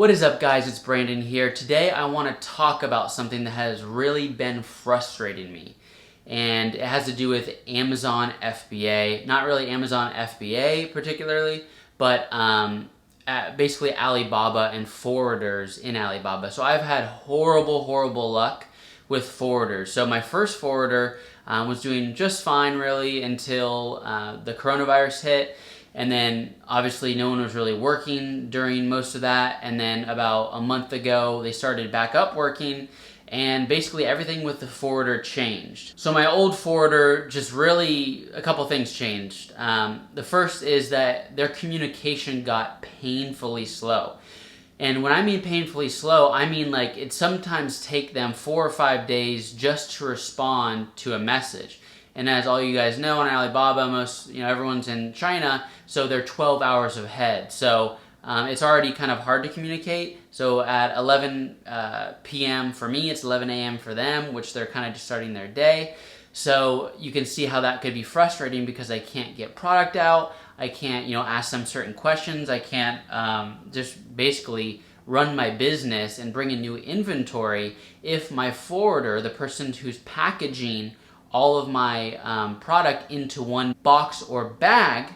What is up, guys? It's Brandon here. Today I want to talk about something that has really been frustrating me, and it has to do with Amazon FBA. Not really Amazon FBA particularly, but basically Alibaba and forwarders in Alibaba. So I've had horrible luck with forwarders. So my first forwarder was doing just fine really until the coronavirus hit. And then obviously no one was really working during most of that. And then about a month ago, they started back up working, and basically everything with the forwarder changed. So my old forwarder, just really a couple things changed. The first is that their communication got painfully slow. And when I mean painfully slow, I mean like it sometimes take them 4 or 5 days just to respond to a message. And as all you guys know, on Alibaba, everyone's in China, so they're 12 hours ahead. So it's already kind of hard to communicate. So at 11 p.m. for me, it's 11 a.m. for them, which they're kind of just starting their day. So you can see how that could be frustrating because I can't get product out. I can't, ask them certain questions. I can't just basically run my business and bring in new inventory if my forwarder, the person who's packaging all of my product into one box or bag,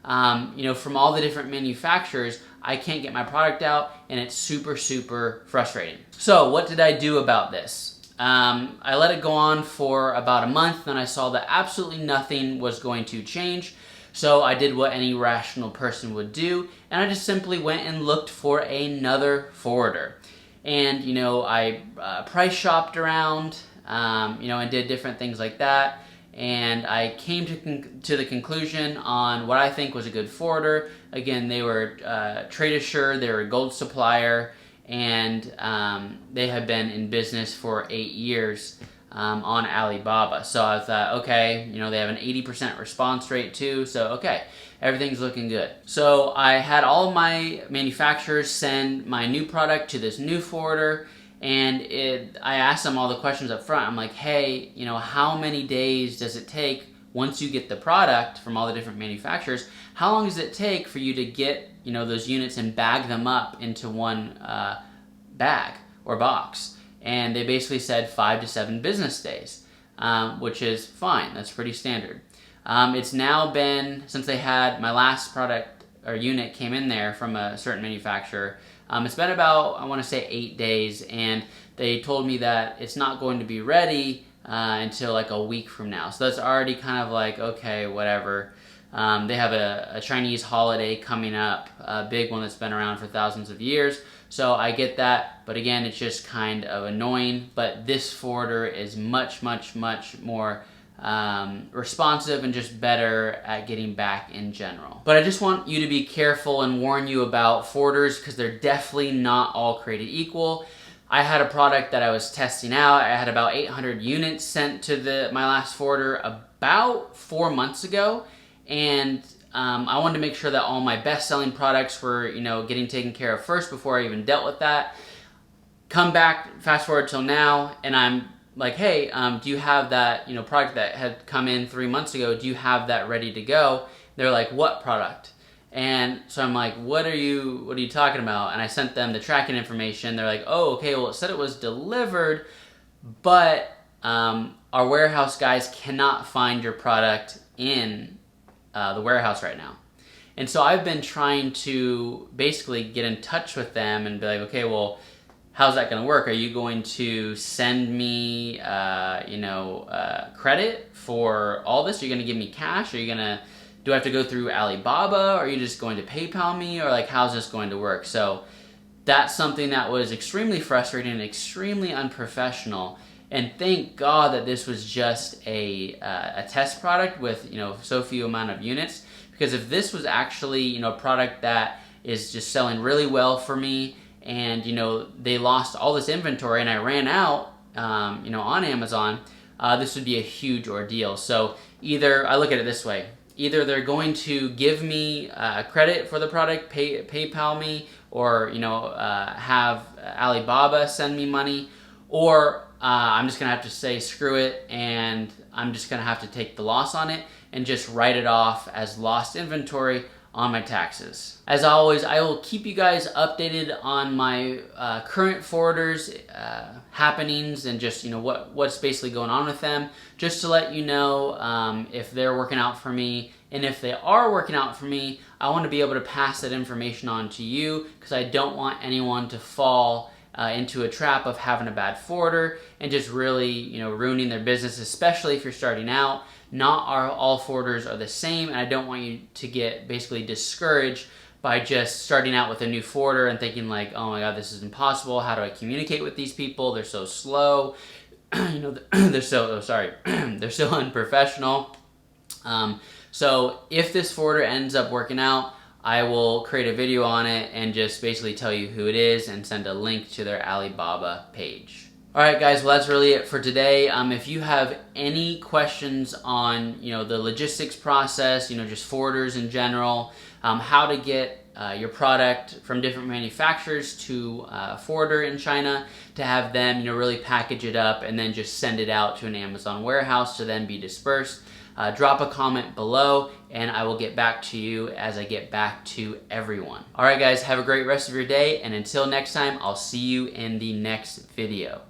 from all the different manufacturers, I can't get my product out, and it's super frustrating. So what did I do about this? I let it go on for about a month, then I saw that absolutely nothing was going to change. So I did what any rational person would do, and I just simply went and looked for another forwarder. And, I price shopped around, and did different things like that. And I came to the conclusion on what I think was a good forwarder. Again, they were trade assured, they were a gold supplier, and they had been in business for 8 years on Alibaba. So I thought, okay, they have an 80% response rate too, so okay, everything's looking good. So I had all of my manufacturers send my new product to this new forwarder, and I asked them all the questions up front. I'm like, hey, how many days does it take once you get the product from all the different manufacturers? How long does it take for you to get, those units and bag them up into one bag or box? And they basically said 5 to 7 business days, which is fine. That's pretty standard. It's now been, since they had my last product or unit came in there from a certain manufacturer, it's been about, I want to say 8 days, and they told me that it's not going to be ready until like a week from now. So that's already kind of like, okay, whatever. They have a Chinese holiday coming up, a big one that's been around for thousands of years. So I get that, but again, it's just kind of annoying. But this forwarder is much more responsive and just better at getting back in general. But I just want you to be careful and warn you about forwarders because they're definitely not all created equal. I had a product that I was testing out. I had about 800 units sent to my last forwarder about 4 months ago, and I wanted to make sure that all my best-selling products were, getting taken care of first before I even dealt with that. Come back, fast forward till now, and I'm like, hey, do you have that, product that had come in 3 months ago? Do you have that ready to go? They're like, what product? And so I'm like, what are you talking about? And I sent them the tracking information. They're like, oh, okay, well, it said it was delivered, but our warehouse guys cannot find your product in the warehouse right now. And so I've been trying to basically get in touch with them and be like, okay, well, how's that going to work? Are you going to send me, credit for all this? Are you going to give me cash? Do I have to go through Alibaba? Or are you just going to PayPal me? Or like, how's this going to work? So that's something that was extremely frustrating and extremely unprofessional. And thank God that this was just a test product with, so few amount of units. Because if this was actually, a product that is just selling really well for me, and they lost all this inventory and I ran out on Amazon, this would be a huge ordeal. So either, I look at it this way, either they're going to give me credit for the product, PayPal me, or have Alibaba send me money, or I'm just gonna have to say screw it, and I'm just gonna have to take the loss on it and just write it off as lost inventory on my taxes. As always, I will keep you guys updated on my current forwarders happenings and just what's basically going on with them, just to let you know if they're working out for me. And if they are working out for me, I want to be able to pass that information on to you, because I don't want anyone to fall into a trap of having a bad forwarder and just really ruining their business, especially if you're starting out. Not all forwarders are the same, and I don't want you to get basically discouraged by just starting out with a new forwarder and thinking like, oh my god, this is impossible. How do I communicate with these people? They're so slow. They're so they're so unprofessional. So if this forwarder ends up working out, I will create a video on it and just basically tell you who it is and send a link to their Alibaba page. Alright guys, well that's really it for today. If you have any questions on the logistics process, just forwarders in general, how to get your product from different manufacturers to a forwarder in China to have them really package it up and then just send it out to an Amazon warehouse to then be dispersed, drop a comment below and I will get back to you as I get back to everyone. Alright guys, have a great rest of your day, and until next time, I'll see you in the next video.